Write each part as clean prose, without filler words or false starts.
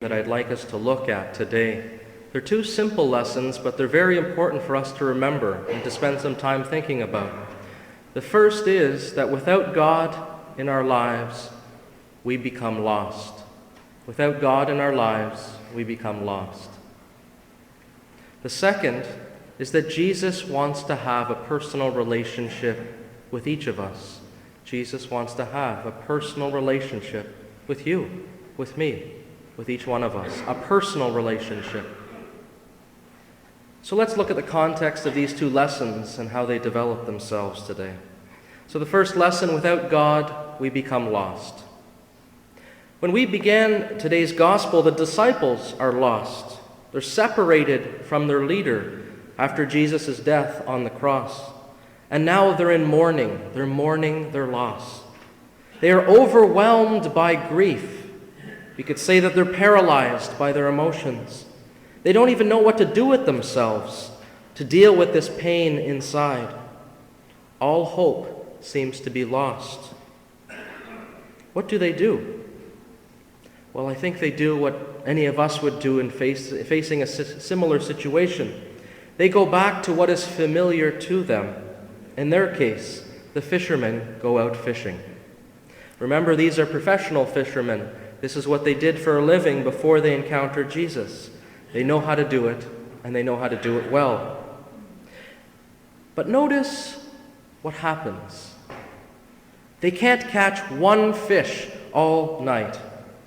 that I'd like us to look at today. They're two simple lessons, but they're very important for us to remember and to spend some time thinking about. The first is that without God in our lives, we become lost. Without God in our lives, we become lost. The second is that Jesus wants to have a personal relationship with each of us. Jesus wants to have a personal relationship with you, with me, with each one of us, a personal relationship. So let's look at the context of these two lessons and how they develop themselves today. So the first lesson, without God, we become lost. When we began today's gospel, the disciples are lost. They're separated from their leader after Jesus' death on the cross. And now they're in mourning. They're mourning their loss. They are overwhelmed by grief. We could say that they're paralyzed by their emotions. They don't even know what to do with themselves to deal with this pain inside. All hope seems to be lost. What do they do? Well, I think they do what any of us would do in facing a similar situation. They go back to what is familiar to them. In their case, the fishermen go out fishing. Remember, these are professional fishermen. This is what they did for a living before they encountered Jesus. They know how to do it, and they know how to do it well. But notice what happens. They can't catch one fish all night.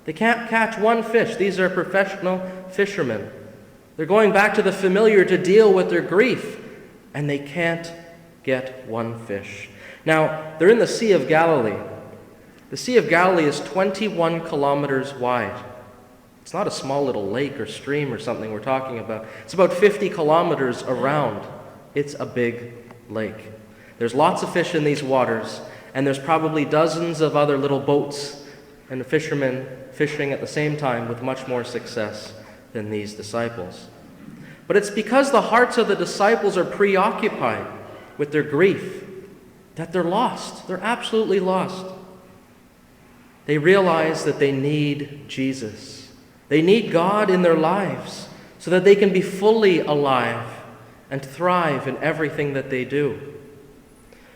They can't catch one fish. These are professional fishermen. They're going back to the familiar to deal with their grief, and they can't get one fish. Now, they're in the Sea of Galilee. The Sea of Galilee is 21 kilometers wide. It's not a small little lake or stream or something we're talking about. It's about 50 kilometers around. It's a big lake. There's lots of fish in these waters, and there's probably dozens of other little boats and the fishermen fishing at the same time with much more success than these disciples. But it's because the hearts of the disciples are preoccupied with their grief that they're lost. They're absolutely lost. They realize that they need Jesus. They need God in their lives so that they can be fully alive and thrive in everything that they do.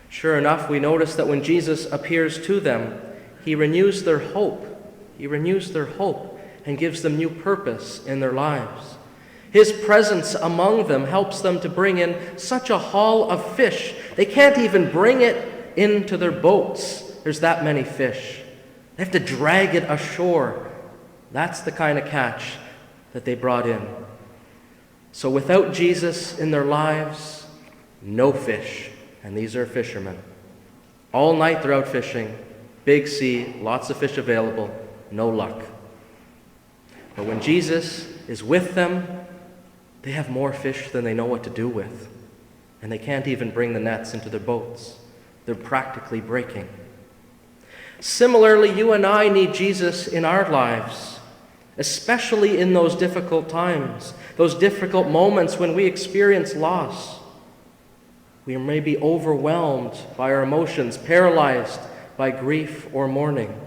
Sure enough, we notice that when Jesus appears to them, he renews their hope. He renews their hope and gives them new purpose in their lives. His presence among them helps them to bring in such a haul of fish. They can't even bring it into their boats. There's that many fish. They have to drag it ashore. That's the kind of catch that they brought in. So without Jesus in their lives, no fish. And these are fishermen. All night they're out fishing. Big sea, lots of fish available, no luck. But when Jesus is with them, they have more fish than they know what to do with. And they can't even bring the nets into their boats. They're practically breaking. Similarly, you and I need Jesus in our lives, especially in those difficult times, those difficult moments when we experience loss. We may be overwhelmed by our emotions, paralyzed by grief or mourning.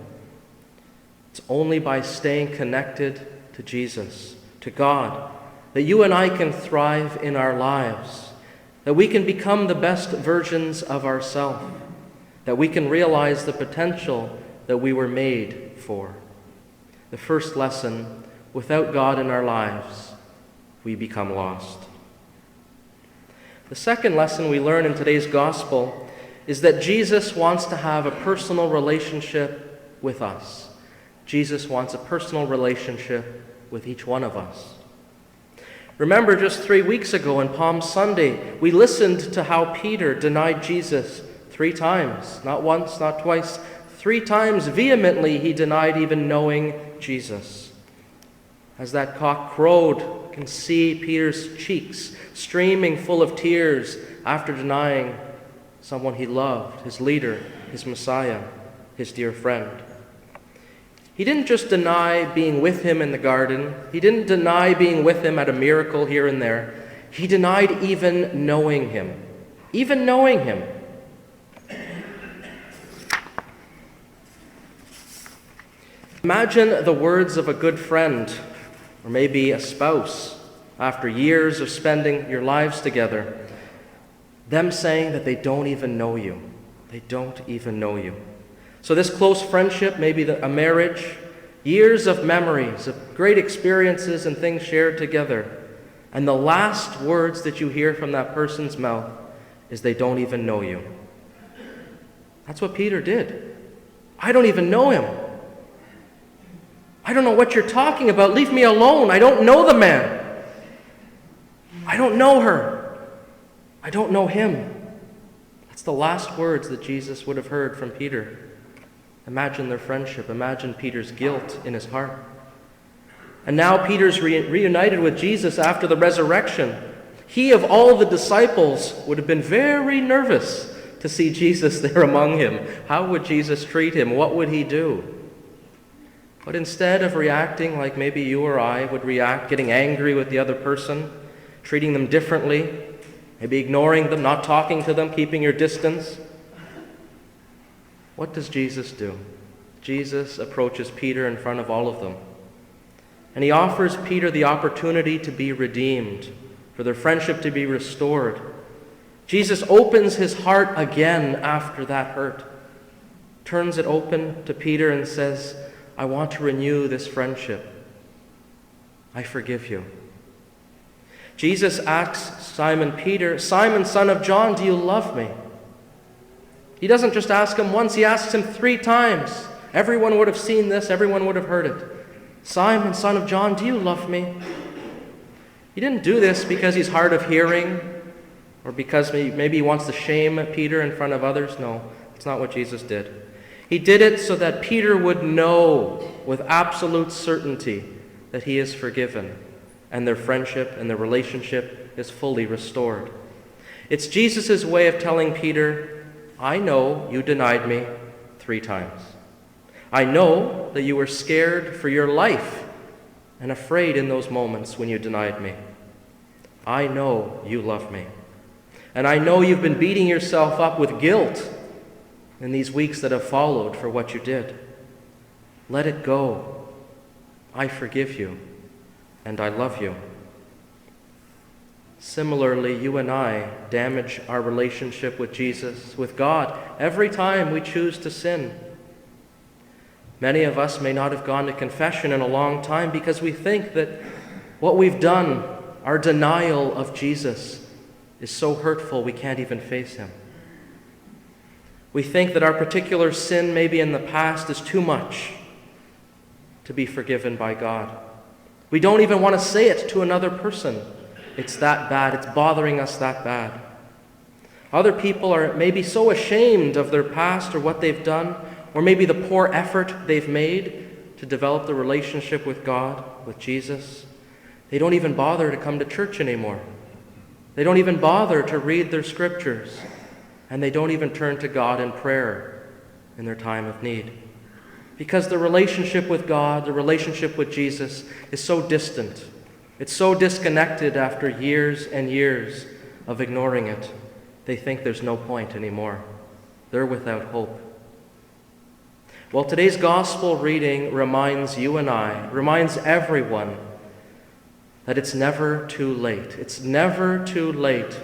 It's only by staying connected to Jesus, to God, that you and I can thrive in our lives, that we can become the best versions of ourselves, that we can realize the potential that we were made for. The first lesson, without God in our lives, we become lost. The second lesson we learn in today's gospel is that Jesus wants to have a personal relationship with us. Jesus wants a personal relationship with each one of us. Remember, just 3 weeks ago on Palm Sunday, we listened to how Peter denied Jesus 3 times. Not once, not twice. 3 times vehemently he denied even knowing Jesus. As that cock crowed, you can see Peter's cheeks streaming full of tears after denying someone he loved, his leader, his Messiah, his dear friend. He didn't just deny being with him in the garden. He didn't deny being with him at a miracle here and there. He denied even knowing him. Even knowing him. Imagine the words of a good friend or maybe a spouse, after years of spending your lives together, them saying that they don't even know you. They don't even know you. So this close friendship, maybe a marriage, years of memories, of great experiences and things shared together, and the last words that you hear from that person's mouth is they don't even know you. That's what Peter did. I don't even know him. I don't know what you're talking about. Leave me alone. I don't know the man. I don't know her. I don't know him. That's the last words that Jesus would have heard from Peter. Imagine their friendship. Imagine Peter's guilt in his heart. And now Peter's reunited with Jesus after the resurrection. He, of all the disciples, would have been very nervous to see Jesus there among him. How would Jesus treat him? What would he do? But instead of reacting like maybe you or I would react, getting angry with the other person, treating them differently, maybe ignoring them, not talking to them, keeping your distance, what does Jesus do? Jesus approaches Peter in front of all of them. And he offers Peter the opportunity to be redeemed, for their friendship to be restored. Jesus opens his heart again after that hurt, turns it open to Peter and says, I want to renew this friendship. I forgive you. Jesus asks Simon Peter, Simon, son of John, do you love me? He doesn't just ask him once, he asks him 3 times. Everyone would have seen this, everyone would have heard it. Simon, son of John, do you love me? He didn't do this because he's hard of hearing or because maybe he wants to shame Peter in front of others. No, that's not what Jesus did. He did it so that Peter would know with absolute certainty that he is forgiven and their friendship and their relationship is fully restored. It's Jesus' way of telling Peter, I know you denied me 3 times. I know that you were scared for your life and afraid in those moments when you denied me. I know you love me. And I know you've been beating yourself up with guilt in these weeks that have followed for what you did. Let it go. I forgive you, and I love you. Similarly, you and I damage our relationship with Jesus, with God, every time we choose to sin. Many of us may not have gone to confession in a long time because we think that what we've done, our denial of Jesus, is so hurtful we can't even face him. We think that our particular sin maybe in the past is too much to be forgiven by God. We don't even want to say it to another person. It's that bad. It's bothering us that bad. Other people are maybe so ashamed of their past or what they've done, or maybe the poor effort they've made to develop the relationship with God, with Jesus. They don't even bother to come to church anymore. They don't even bother to read their scriptures. And they don't even turn to God in prayer in their time of need. Because the relationship with God, the relationship with Jesus is so distant. It's so disconnected after years and years of ignoring it. They think there's no point anymore. They're without hope. Well, today's gospel reading reminds you and I, reminds everyone, that it's never too late. It's never too late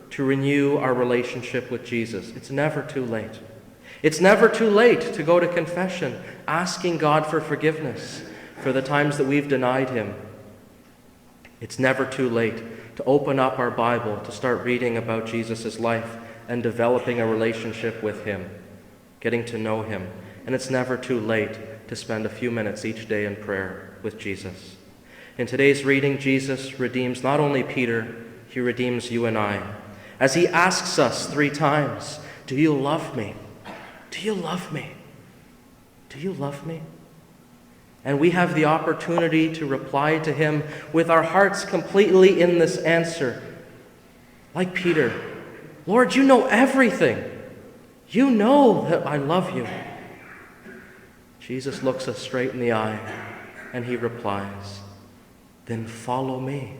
to renew our relationship with Jesus. It's never too late. It's never too late to go to confession, asking God for forgiveness for the times that we've denied him. It's never too late to open up our Bible, to start reading about Jesus' life and developing a relationship with him, getting to know him. And it's never too late to spend a few minutes each day in prayer with Jesus. In today's reading, Jesus redeems not only Peter, he redeems you and I. As he asks us 3 times, do you love me? Do you love me? Do you love me? And we have the opportunity to reply to him with our hearts completely in this answer. Like Peter, Lord, you know everything. You know that I love you. Jesus looks us straight in the eye and he replies, then follow me.